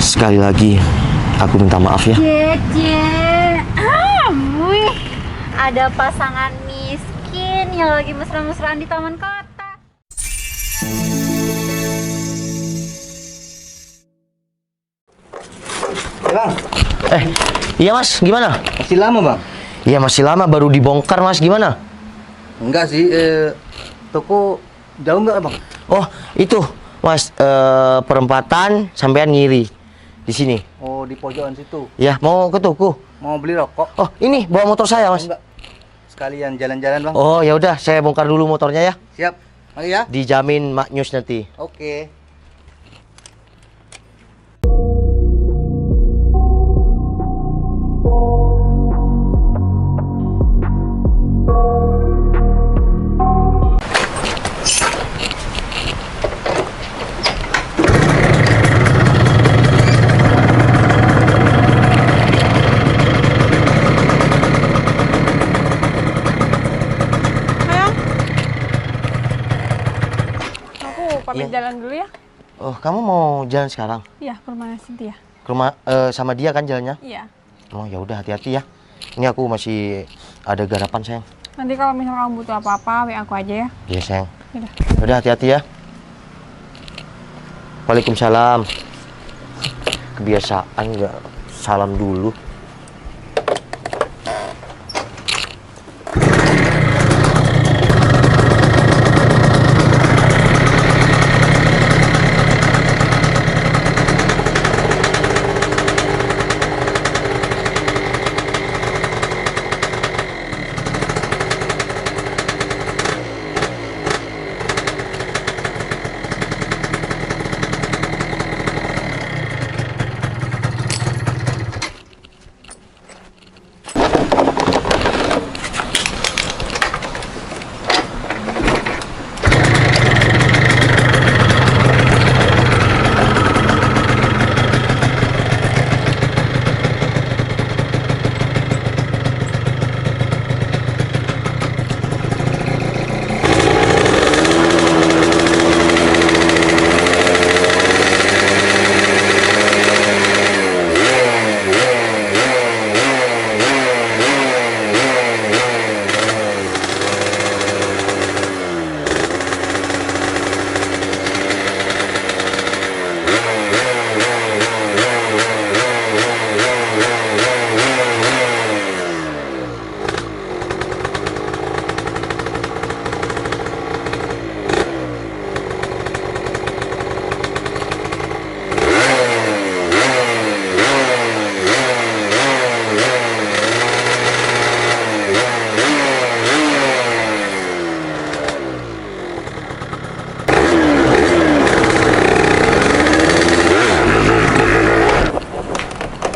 Sekali lagi aku minta maaf ya. Wih, ada pasangan miskin yang lagi mesra-mesraan di taman kota. Bang, Iya mas, gimana? masih lama bang? Iya masih lama, baru dibongkar mas, gimana? Enggak sih, toko jauh nggak bang? Oh itu mas, perempatan sampean ngiri di sini. Oh di pojokan situ. Ya mau ke toko. Mau beli rokok? Oh ini bawa motor saya mas. Enggak. Sekalian jalan-jalan bang. Oh ya udah, saya bongkar dulu motornya ya. Siap, mari ya. Dijamin maknyus nanti. Oke. Pamit Iya. jalan dulu ya. Oh kamu mau jalan sekarang? Iya, ke rumah Cynthia. Ke rumah sama dia kan jalannya? Iya. Oh ya udah hati-hati ya. Ini aku masih ada garapan sayang. Nanti kalau misalnya kamu butuh apa-apa, WA aku aja ya. Iya sayang. Yaudah. Udah hati-hati ya. Waalaikumsalam. Kebiasaan nggak salam dulu.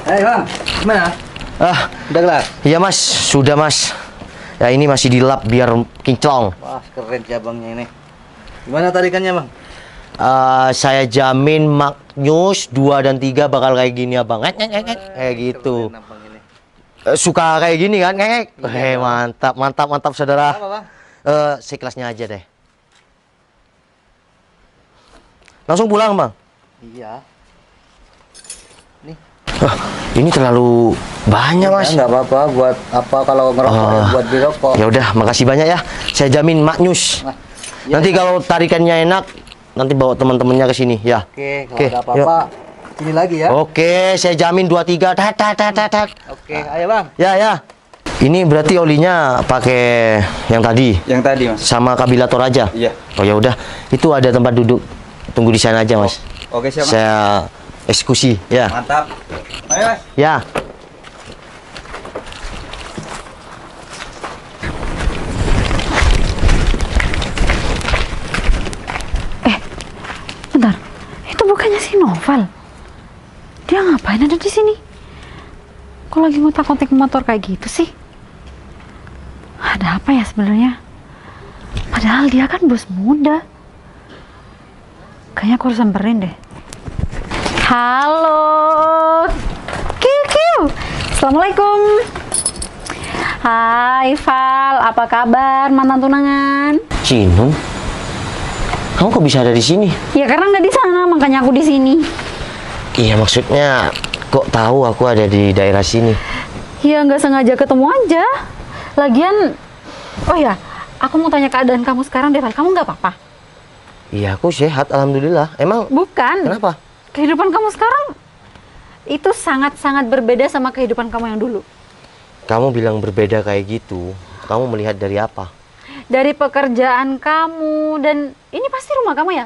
Hai bang, gimana? Udah kelar? Iya mas, sudah mas. Ya ini masih dilap biar kinclong. Wah keren sih abangnya ini. Gimana tarikannya bang? Saya jamin maknyus 2 dan 3 bakal kayak gini abang. Kayak gitu. Keren abang ini. Suka kayak gini kan? Iya, Mantap, mantap, mantap saudara. Apa bang? Sekelasnya aja deh. Langsung pulang bang. Iya. Nih. Ini terlalu banyak mas. Nggak apa-apa, buat apa kalau ngerokok ya, buat beli rokok. Ya udah, makasih banyak ya. Saya jamin maknyus. Nah, iya, Nanti iya. kalau tarikannya enak, nanti bawa teman-temannya ke sini ya. Oke, kalau Oke, ada apa-apa sini lagi ya. Oke, saya jamin 2 3 tat. Oke, ayo bang. Ya, ya. Ini berarti olinya pakai yang tadi Yang tadi mas. sama kabilator aja. Iya. Oh ya udah, itu ada tempat duduk. Tunggu di sana aja, Mas. Oke siap. Mas. Saya eksekusi, ya. Mantap. Ayo mas. Ya. Bentar, itu bukannya si Noval? Dia ngapain ada di sini? Kok lagi ngotak-ngotik motor kayak gitu sih? Ada apa ya sebenarnya? Padahal dia kan bos muda. Kayaknya aku harus samperin deh. Halo, Kiu. Assalamualaikum. Hai Val, apa kabar mantan tunangan? Iya, maksudnya kok tahu aku ada di daerah sini? Ya nggak sengaja ketemu aja. Lagian, oh ya, aku mau tanya keadaan kamu sekarang deh, Val. Kamu nggak apa-apa? Iya, aku sehat, alhamdulillah. Emang Bukan. kenapa? Kehidupan kamu sekarang itu sangat-sangat berbeda sama kehidupan kamu yang dulu. Kamu bilang berbeda kayak gitu. Kamu melihat dari apa? Dari pekerjaan kamu, dan ini pasti rumah kamu ya?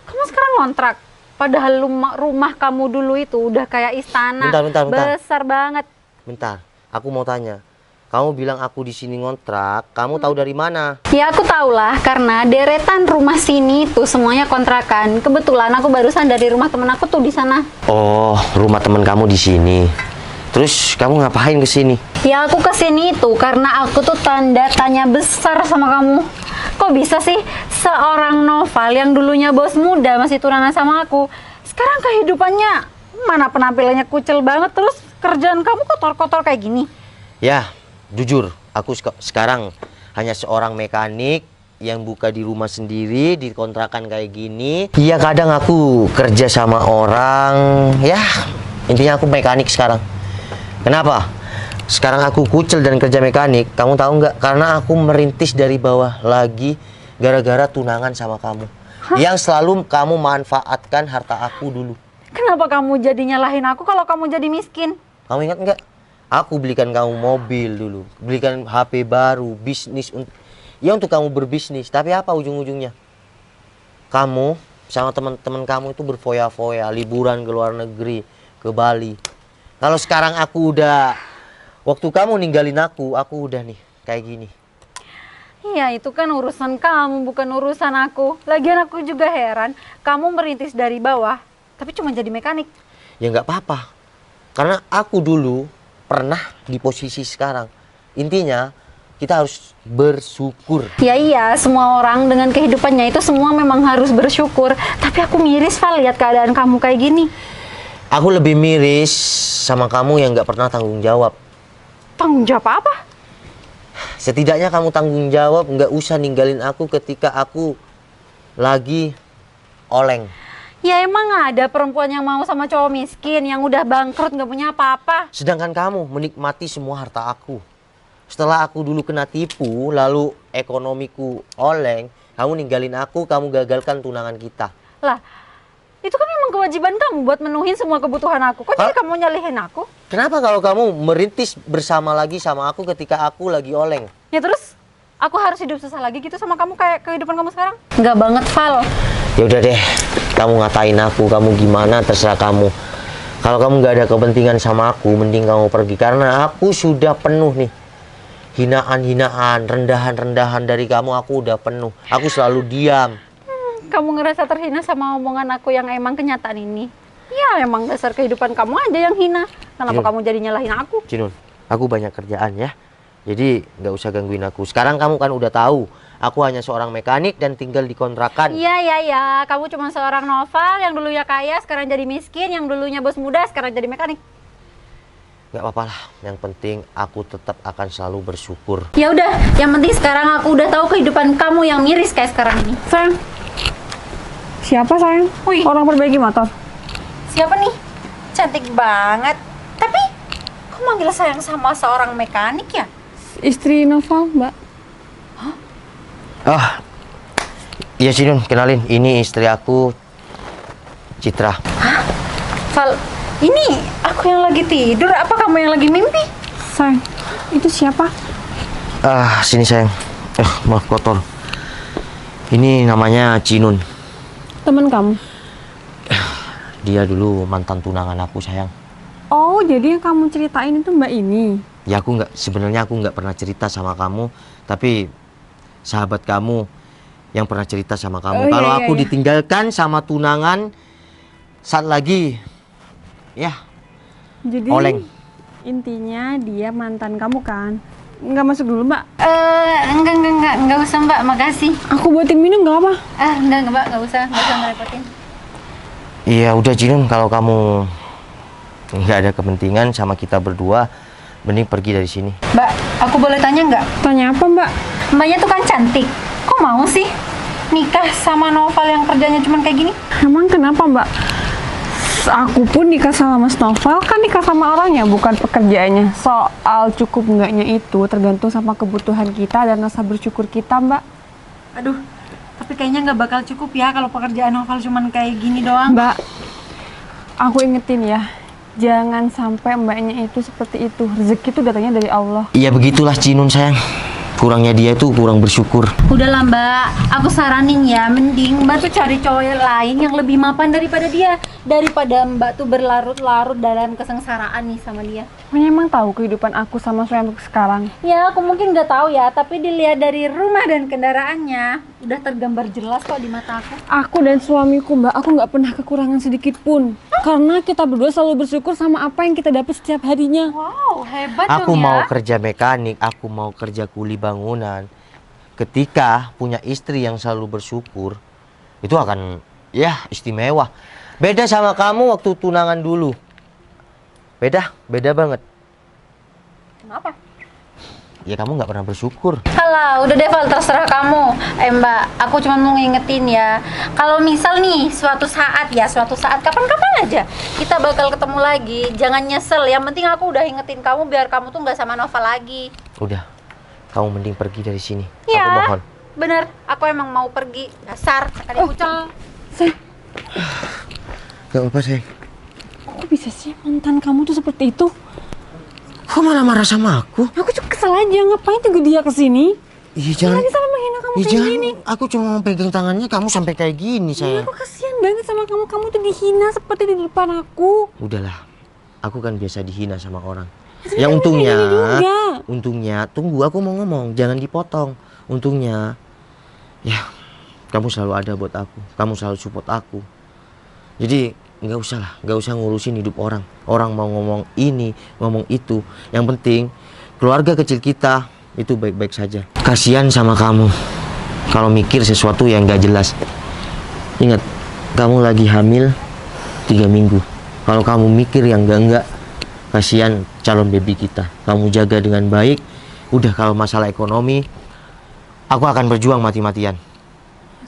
Kamu sekarang ngontrak. Padahal rumah kamu dulu itu udah kayak istana. Bentar. Besar banget. Bentar, aku mau tanya. Kamu bilang aku di sini ngontrak, kamu tahu dari mana? Ya aku tahu lah, karena deretan rumah sini tuh semuanya kontrakan. Kebetulan aku barusan dari rumah temen aku tuh di sana. Oh, rumah teman kamu di sini. Terus kamu ngapain ke sini? Ya aku kesini tuh karena aku tuh tanda tanya besar sama kamu. Kok bisa sih seorang Noval yang dulunya bos muda masih turunan sama aku, sekarang kehidupannya mana penampilannya kucel banget, terus kerjaan kamu kotor-kotor kayak gini? Ya, jujur, aku sekarang hanya seorang mekanik yang buka di rumah sendiri, di kontrakan kayak gini. Iya, kadang aku kerja sama orang. Ya, intinya aku mekanik sekarang. Kenapa? Sekarang aku kucel dan kerja mekanik. Kamu tahu nggak? Karena aku merintis dari bawah lagi gara-gara tunangan sama kamu. Yang selalu kamu manfaatkan harta aku dulu. Kenapa kamu jadi nyalahin aku kalau kamu jadi miskin? Kamu ingat nggak? Aku belikan kamu mobil dulu, belikan HP baru, bisnis ya untuk kamu berbisnis. Tapi apa ujung-ujungnya? Kamu sama teman-teman kamu itu berfoya-foya, liburan ke luar negeri, ke Bali. Kalau sekarang aku udah, waktu kamu ninggalin aku udah nih kayak gini. Iya, itu kan urusan kamu, bukan urusan aku. Lagian aku juga heran, kamu merintis dari bawah, tapi cuma jadi mekanik. Ya nggak apa-apa, karena aku dulu pernah di posisi sekarang. Intinya kita harus bersyukur. Ya iya, semua orang dengan kehidupannya itu semua memang harus bersyukur. Tapi aku miris, Val, lihat keadaan kamu kayak gini. Aku lebih miris sama kamu yang nggak pernah tanggung jawab. Tanggung jawab apa? Setidaknya kamu tanggung jawab, nggak usah ninggalin aku ketika aku lagi oleng. Ya emang ada perempuan yang mau sama cowok miskin yang udah bangkrut nggak punya apa-apa. Sedangkan kamu menikmati semua harta aku. Setelah aku dulu kena tipu, lalu ekonomiku oleng, kamu ninggalin aku, kamu gagalkan tunangan kita. Lah, itu kan memang kewajiban kamu buat menuhin semua kebutuhan aku. Kok jadi kamu nyalihin aku? Kenapa kalau kamu merintis bersama lagi sama aku ketika aku lagi oleng? Ya terus, aku harus hidup susah lagi gitu sama kamu kayak kehidupan kamu sekarang? Nggak banget, Val. Ya udah deh, kamu ngatain aku, kamu gimana terserah kamu. Kalau kamu nggak ada kepentingan sama aku, mending kamu pergi. Karena aku sudah penuh nih. Hinaan-hinaan, rendahan-rendahan dari kamu aku udah penuh. Aku selalu diam. Kamu ngerasa terhina sama omongan aku yang emang kenyataan ini? Ya emang dasar kehidupan kamu aja yang hina. Kenapa Cinun. kamu jadi nyalahin aku? Cinun, aku banyak kerjaan ya. Jadi nggak usah gangguin aku. Sekarang kamu kan udah tahu, aku hanya seorang mekanik dan tinggal di kontrakan. Iya. Kamu cuma seorang Noval yang dulunya kaya, sekarang jadi miskin. Yang dulunya bos muda, sekarang jadi mekanik. Nggak apa-apa lah. Yang penting aku tetap akan selalu bersyukur. Ya udah, yang penting sekarang aku udah tahu kehidupan kamu yang miris kayak sekarang ini. Sayang. Siapa sayang? Wih. Orang perbaiki motor. Siapa nih? Cantik banget. Tapi, kok manggil sayang sama seorang mekanik ya? Istri Noval, Mbak. Ah, iya Cinun, kenalin. Ini istri aku, Citra. Val, ini aku yang lagi tidur, apa kamu yang lagi mimpi? Sayang, itu siapa? Ah, sini sayang. Maaf kotor. Ini namanya Cinun. Temen kamu. Dia dulu mantan tunangan aku sayang. Oh, jadi yang kamu ceritain itu Mbak ini. Ya sebenarnya aku nggak pernah cerita sama kamu, tapi sahabat kamu yang pernah cerita sama kamu. Oh, Kalau iya, aku iya. ditinggalkan sama tunangan saat lagi, ya Jadi oleng. intinya dia mantan kamu kan? Nggak masuk dulu, Mbak. Enggak usah Mbak, makasih. Aku buatin minum nggak apa? Enggak Mbak, nggak usah ngerepotin. Iya udah Cinun, kalau kamu nggak ada kepentingan sama kita berdua, mending pergi dari sini. Mbak, aku boleh tanya nggak? Tanya apa, Mbak? Mbaknya tuh kan cantik, kok mau sih nikah sama Noval yang kerjanya cuma kayak gini? Emang kenapa, Mbak? Aku pun nikah sama Mas Noval kan nikah sama orangnya, bukan pekerjaannya. Soal cukup enggaknya itu tergantung sama kebutuhan kita dan rasa bersyukur kita, Mbak. Aduh, tapi kayaknya nggak bakal cukup ya kalau pekerjaan Noval cuman kayak gini doang. Mbak, aku ingetin ya, jangan sampai mbaknya itu seperti itu. Rezeki itu datangnya dari Allah. Iya begitulah Cinun sayang. Kurangnya dia itu kurang bersyukur. Udahlah Mbak, aku saranin ya, mending Mbak tuh cari cowok lain yang lebih mapan daripada dia. Daripada Mbak tuh berlarut-larut dalam kesengsaraan nih sama dia. Makanya emang tahu kehidupan aku sama suami aku sekarang. Ya, aku mungkin nggak tahu ya, tapi dilihat dari rumah dan kendaraannya, udah tergambar jelas kok di mata aku. Aku dan suamiku, Mbak, aku nggak pernah kekurangan sedikit pun. Karena kita berdua selalu bersyukur sama apa yang kita dapat setiap harinya. Wow, hebat Aku dong ya. mau kerja mekanik, aku mau kerja kuli bangunan. Ketika punya istri yang selalu bersyukur, itu akan ya istimewa. Beda sama kamu waktu tunangan dulu. Beda banget. Kenapa? Ya kamu nggak pernah bersyukur. Halah, udah deh Val, terserah kamu. Mbak, aku cuma mau ngingetin ya. Kalau misal nih, suatu saat kapan-kapan aja kita bakal ketemu lagi, jangan nyesel. Yang penting aku udah ingetin kamu biar kamu tuh nggak sama Nova lagi. Udah, kamu mending pergi dari sini. Ya, Aku mohon. bener. Aku emang mau pergi. Dasar, sekali kucel. Sayang, Gak apa sayang. kok bisa sih mantan kamu tuh seperti itu? Kok malah marah sama aku? Aku cuma kesel aja, ngapain juga dia kesini? Iya jangan. Lagi sampai menghina kamu kayak jangan. gini. Aku cuma mau pegang tangannya, kamu sampai kayak gini sayang. Aku kasihan banget sama kamu, kamu tuh dihina seperti di depan aku. Udahlah, aku kan biasa dihina sama orang. Tapi Ya kamu untungnya, kayak gini juga. untungnya, tunggu aku mau ngomong, jangan dipotong. Untungnya, ya kamu selalu ada buat aku, kamu selalu support aku. Jadi nggak usah ngurusin hidup orang. Orang mau ngomong ini, ngomong itu. Yang penting keluarga kecil kita itu baik-baik saja. Kasihan sama kamu kalau mikir sesuatu yang nggak jelas. Ingat, kamu lagi hamil 3 minggu. Kalau kamu mikir yang enggak, kasihan calon baby kita. Kamu jaga dengan baik. Udah, kalau masalah ekonomi, aku akan berjuang mati-matian.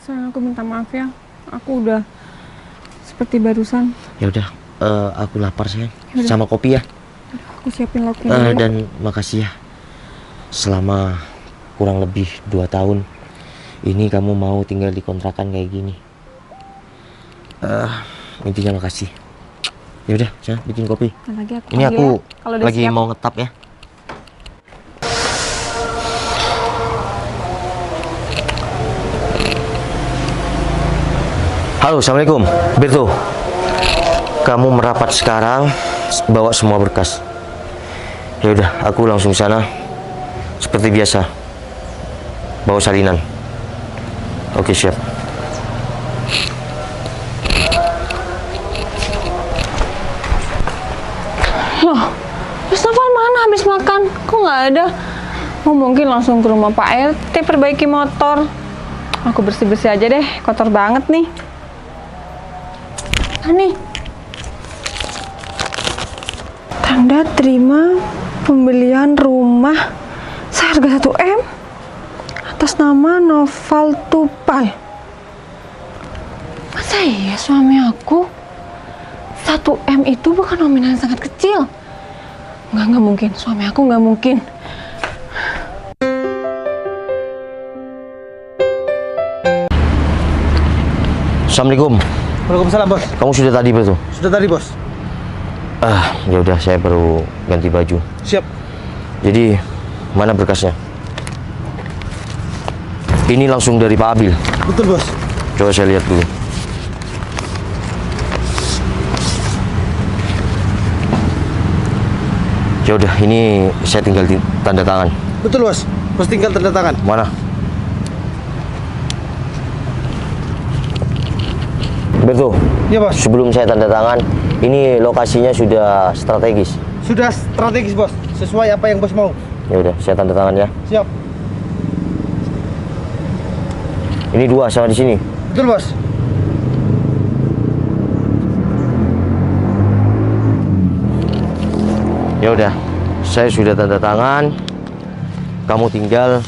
Sayang, aku minta maaf ya. Aku udah seperti barusan. Ya udah, aku lapar sayang. Yaudah. Sama kopi ya. Aku siapin lauknya dulu. Dan makasih ya. Selama kurang lebih 2 tahun ini kamu mau tinggal di kontrakan kayak gini. Intinya makasih. Ya udah, saya bikin kopi. Ntar lagi aku Ini panggil aku ya, kalau udah lagi siap. mau ngetap ya. Halo, assalamualaikum. Berto, kamu merapat sekarang, bawa semua berkas. Ya udah, aku langsung sana. Seperti biasa, bawa salinan. Oke, siap. Loh, Mas Noval mana habis makan? Kok nggak ada? Oh, mungkin langsung ke rumah Pak RT perbaiki motor. Aku bersih-bersih aja deh, kotor banget nih. Nih. Tanda terima pembelian rumah seharga 1 M atas nama Noval Tupal. Masa iya suami aku 1 M itu bukan nominal yang sangat kecil? Nggak mungkin. Suami aku nggak mungkin. Assalamualaikum. Waalaikumsalam bos. Kamu sudah tadi Berto? Sudah tadi bos. Ya udah, saya baru ganti baju. Siap. Jadi, mana berkasnya? Ini langsung dari Pak Abil. Betul bos. Coba saya lihat dulu. Ya udah, ini saya tinggal tanda tangan. Betul bos. Bos tinggal tanda tangan. Mana? Berto, Iya bos. sebelum saya tanda tangan, ini lokasinya sudah strategis. Sudah strategis bos. Sesuai apa yang bos mau. Ya udah, saya tanda tangan ya. Siap. Ini 2 sama di sini. Betul bos. Ya udah, saya sudah tanda tangan. Kamu tinggal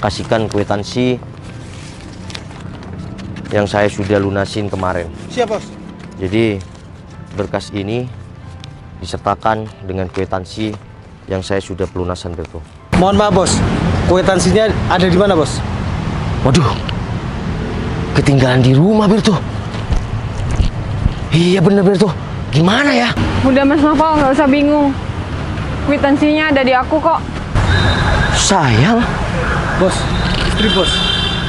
kasihkan kwitansi yang saya sudah lunasin kemarin. Siap bos. Jadi berkas ini disertakan dengan kwitansi yang saya sudah pelunasan, Berto. Mohon maaf bos, kwitansinya ada di mana bos? Waduh, ketinggalan di rumah, Berto. Iya bener, Berto. Gimana ya? Udah Mas Noval, nggak usah bingung. Kwitansinya ada di aku kok. Sayang. Bos, istri bos.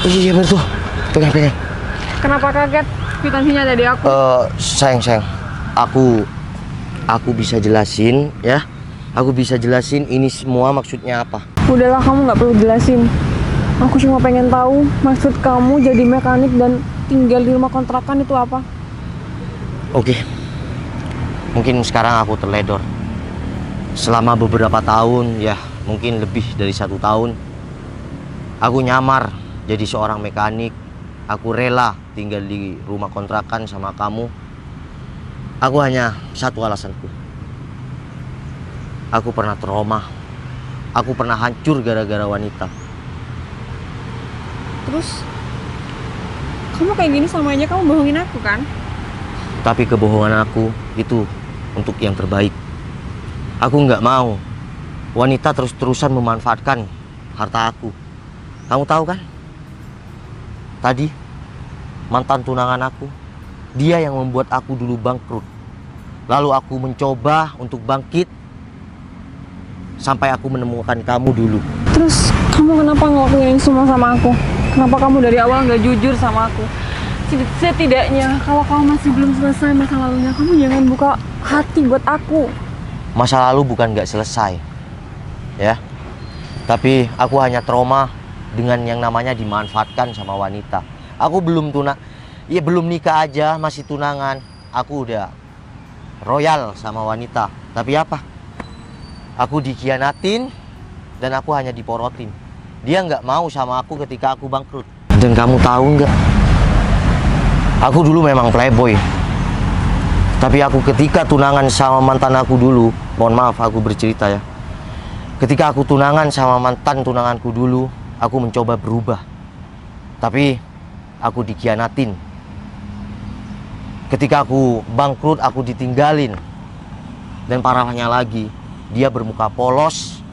Iya, Berto. Pegang. Kenapa kaget? Kwitansinya ada di aku. Sayang. Aku bisa jelasin ya. Aku bisa jelasin ini semua maksudnya apa. Udahlah, kamu nggak perlu jelasin. Aku cuma pengen tahu maksud kamu jadi mekanik dan tinggal di rumah kontrakan itu apa? Oke. Mungkin sekarang aku terledor. Selama beberapa tahun, ya mungkin lebih dari 1 tahun, aku nyamar jadi seorang mekanik. Aku rela tinggal di rumah kontrakan sama kamu. Aku hanya satu alasanku. Aku pernah trauma. Aku pernah hancur gara-gara wanita. Terus kamu kayak gini sama aja kamu bohongin aku kan? Tapi kebohongan aku itu untuk yang terbaik. Aku nggak mau wanita terus-terusan memanfaatkan harta aku. Kamu tahu kan? Tadi mantan tunangan aku, dia yang membuat aku dulu bangkrut. Lalu aku mencoba untuk bangkit sampai aku menemukan kamu dulu. Terus kamu kenapa ngelakuin semua sama aku? Kenapa kamu dari awal nggak jujur sama aku? Setidaknya kalau kamu masih belum selesai masa lalunya, kamu jangan buka hati buat aku. Masa lalu bukan nggak selesai, ya. Tapi aku hanya trauma dengan yang namanya dimanfaatkan sama wanita. Aku belum belum nikah aja, masih tunangan. Aku udah royal sama wanita. Tapi apa? Aku dikhianatin dan aku hanya diporotin. Dia nggak mau sama aku ketika aku bangkrut. Dan kamu tahu nggak? Aku dulu memang playboy. Tapi aku ketika tunangan sama mantan aku dulu, mohon maaf aku bercerita ya. Ketika aku tunangan sama mantan tunanganku dulu, aku mencoba berubah. Tapi aku dikhianatin. Ketika aku bangkrut, aku ditinggalin. Dan parahnya lagi, dia bermuka polos,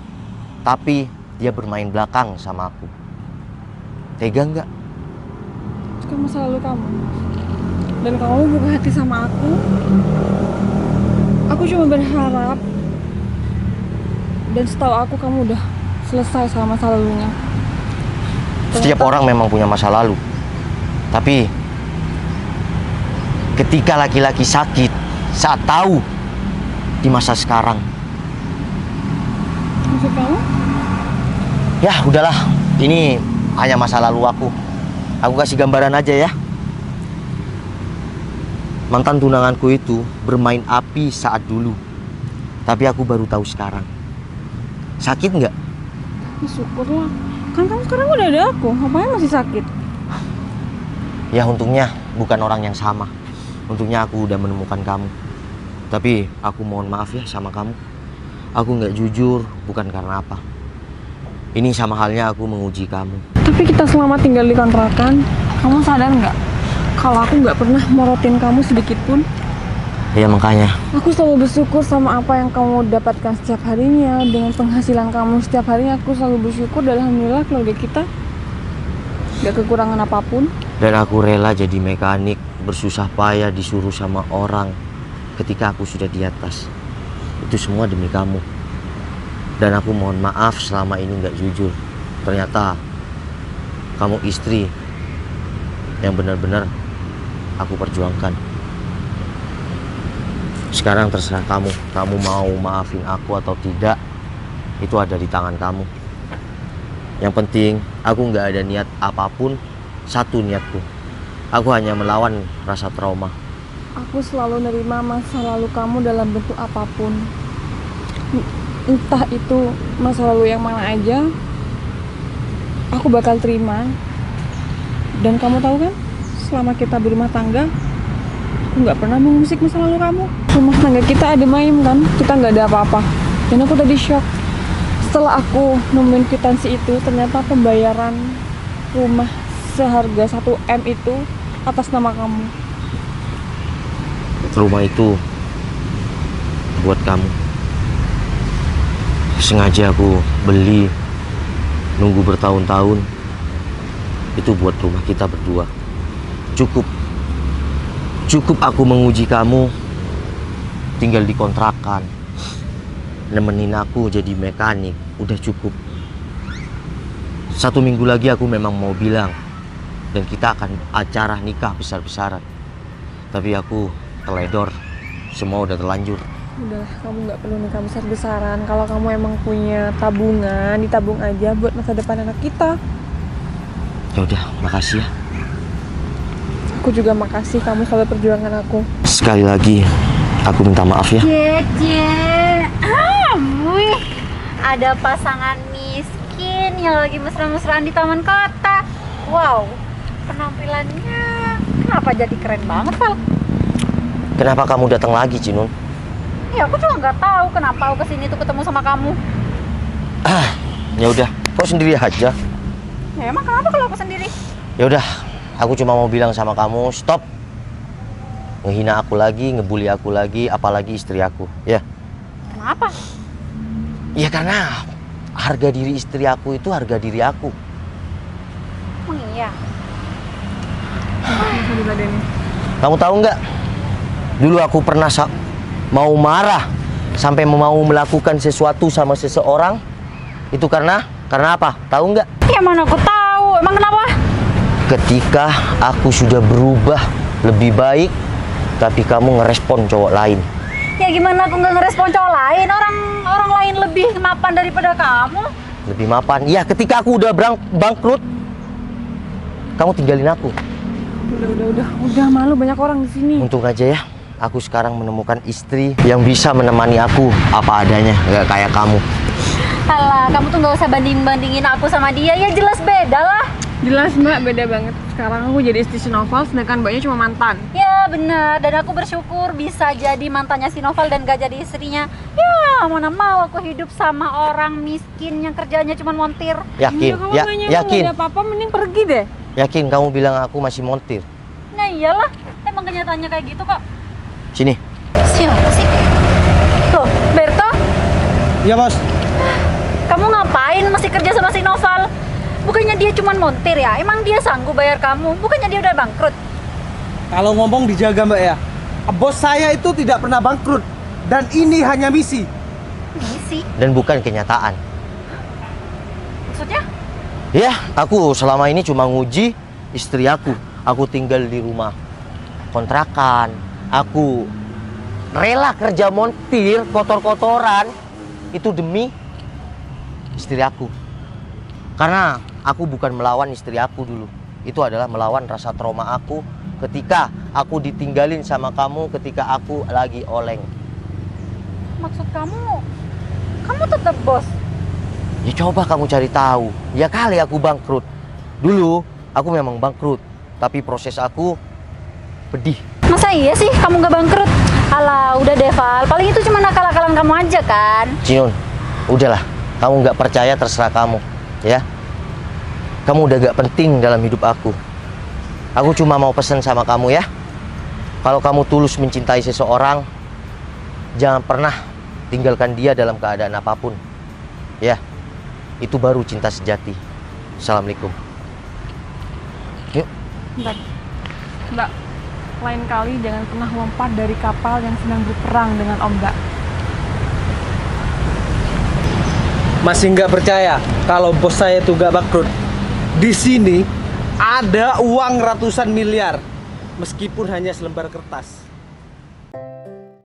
tapi dia bermain belakang sama aku. Tega nggak? Itu kan masa lalu kamu. Dan kamu buka hati sama aku. Aku cuma berharap. Dan setahu aku kamu udah selesai sama masa lalunya. Setiap orang memang punya masa lalu. Tapi ketika laki-laki sakit saat tahu di masa sekarang. Maksud kamu? Ya udahlah, ini hanya masa lalu aku. Aku kasih gambaran aja ya. Mantan tunanganku itu bermain api saat dulu. Tapi aku baru tahu sekarang. Sakit nggak? Ya, syukurlah. Kan kamu sekarang udah ada aku. Ngapain masih sakit? Ya untungnya bukan orang yang sama. Untungnya aku udah menemukan kamu. Tapi aku mohon maaf ya sama kamu. Aku nggak jujur bukan karena apa. Ini sama halnya aku menguji kamu. Tapi kita selama tinggal di kontrakan, kamu sadar nggak? Kalau aku nggak pernah morotin kamu sedikit pun. Ya makanya. Aku selalu bersyukur sama apa yang kamu dapatkan setiap harinya. Dengan penghasilan kamu setiap harinya, aku selalu bersyukur. Dan alhamdulillah keluarga kita nggak kekurangan apapun. Dan aku rela jadi mekanik, bersusah payah disuruh sama orang ketika aku sudah di atas. Itu semua demi kamu. Dan aku mohon maaf selama ini nggak jujur. Ternyata kamu istri yang benar-benar aku perjuangkan. Sekarang terserah kamu. Kamu mau maafin aku atau tidak, itu ada di tangan kamu. Yang penting aku nggak ada niat apapun. Satu niatku, aku hanya melawan rasa trauma. Aku selalu nerima masa lalu kamu dalam bentuk apapun. Entah itu masa lalu yang mana aja, aku bakal terima. Dan kamu tahu kan, selama kita berumah tangga, aku nggak pernah mengusik masa lalu kamu. Rumah tangga kita adem ayem kan, kita nggak ada apa-apa. Dan aku tadi shock setelah aku nemuin kwitansi itu, ternyata pembayaran rumah seharga 1 M itu atas nama kamu. Rumah itu buat kamu. Sengaja aku beli, nunggu bertahun-tahun. Itu buat rumah kita berdua. Cukup aku menguji kamu tinggal di kontrakan, nemenin aku jadi mekanik. Udah cukup. 1 minggu lagi aku memang mau bilang, dan kita akan acara nikah besar-besaran. Tapi aku teledor, semua udah terlanjur. Udah, kamu nggak perlu nikah besar-besaran. Kalau kamu emang punya tabungan, ditabung aja buat masa depan anak kita. Ya udah, makasih ya. Aku juga makasih kamu selalu perjuangan aku. Sekali lagi, aku minta maaf ya. Cece, wih, ada pasangan miskin yang lagi mesra-mesraan di taman kota. Wow, penampilannya kenapa jadi keren banget, Val? Kenapa kamu datang lagi, Cinun? Ya aku juga nggak tahu kenapa aku kesini tuh ketemu sama kamu. Ya udah, kau sendiri aja. Ya emang kenapa kalau aku sendiri? Ya udah, aku cuma mau bilang sama kamu, stop ngehina aku lagi, ngebully aku lagi, apalagi istri aku, ya. Kenapa? Ya karena harga diri istri aku itu harga diri aku. Emang iya. Bisa diladenin. Kamu tahu nggak? Dulu aku pernah mau marah sampai mau melakukan sesuatu sama seseorang. Itu karena apa? Tahu nggak? Ya mana aku tahu. Emang kenapa? Ketika aku sudah berubah lebih baik, tapi kamu ngerespon cowok lain. Ya gimana aku nggak ngerespon cowok lain? Orang lain lebih mapan daripada kamu. Lebih mapan. Ya ketika aku udah bangkrut, kamu tinggalin aku. Udah malu banyak orang di sini. Untung aja ya, aku sekarang menemukan istri yang bisa menemani aku apa adanya, nggak kayak kamu. Alah, kamu tuh nggak usah bandingin aku sama dia. Ya jelas beda lah. Jelas mbak, beda banget. Sekarang aku jadi istri si Noval, sedangkan mbaknya cuma mantan. Ya benar, dan aku bersyukur bisa jadi mantannya si Noval dan gak jadi istrinya. Ya mana mau aku hidup sama orang miskin yang kerjanya cuma montir. Yakin? Kalau Ya, mbaknya yakin? nggak ada apa-apa, mending pergi deh. Yakin kamu bilang aku masih montir? Nah iyalah, emang kenyataannya kayak gitu kok. Sini. Siapa sih? Tuh, Berto, Ya bos. kamu ngapain masih kerja sama si Noval? Bukannya dia cuma montir ya? Emang dia sanggup bayar kamu? Bukannya dia udah bangkrut? Kalau ngomong dijaga mbak ya. Bos saya itu tidak pernah bangkrut. Dan ini hanya misi. Misi? Dan bukan kenyataan. Maksudnya? Ya, aku selama ini cuma nguji istri aku. Aku tinggal di rumah kontrakan. Aku rela kerja montir, kotor-kotoran. Itu demi istri aku. Karena aku bukan melawan istri aku dulu. Itu adalah melawan rasa trauma aku ketika aku ditinggalin sama kamu ketika aku lagi oleng. Maksud kamu tetap bos? Ya coba kamu cari tahu. Ya kali aku bangkrut. Dulu aku memang bangkrut, tapi proses aku pedih. Masa iya sih kamu gak bangkrut? Alah, udah deh Val, paling itu cuma nakal-nakalan kamu aja kan? Cion, udahlah. Kamu nggak percaya terserah kamu, ya. Kamu udah gak penting dalam hidup aku. Aku cuma mau pesan sama kamu ya. Kalau kamu tulus mencintai seseorang, jangan pernah tinggalkan dia dalam keadaan apapun. Ya, itu baru cinta sejati. Assalamualaikum. Yuk. Bentar. Mbak, lain kali jangan pernah lompat dari kapal yang sedang berperang dengan ombak. Masih nggak percaya kalau bos saya itu nggak bangkrut? Di sini ada uang ratusan miliar, meskipun hanya selembar kertas.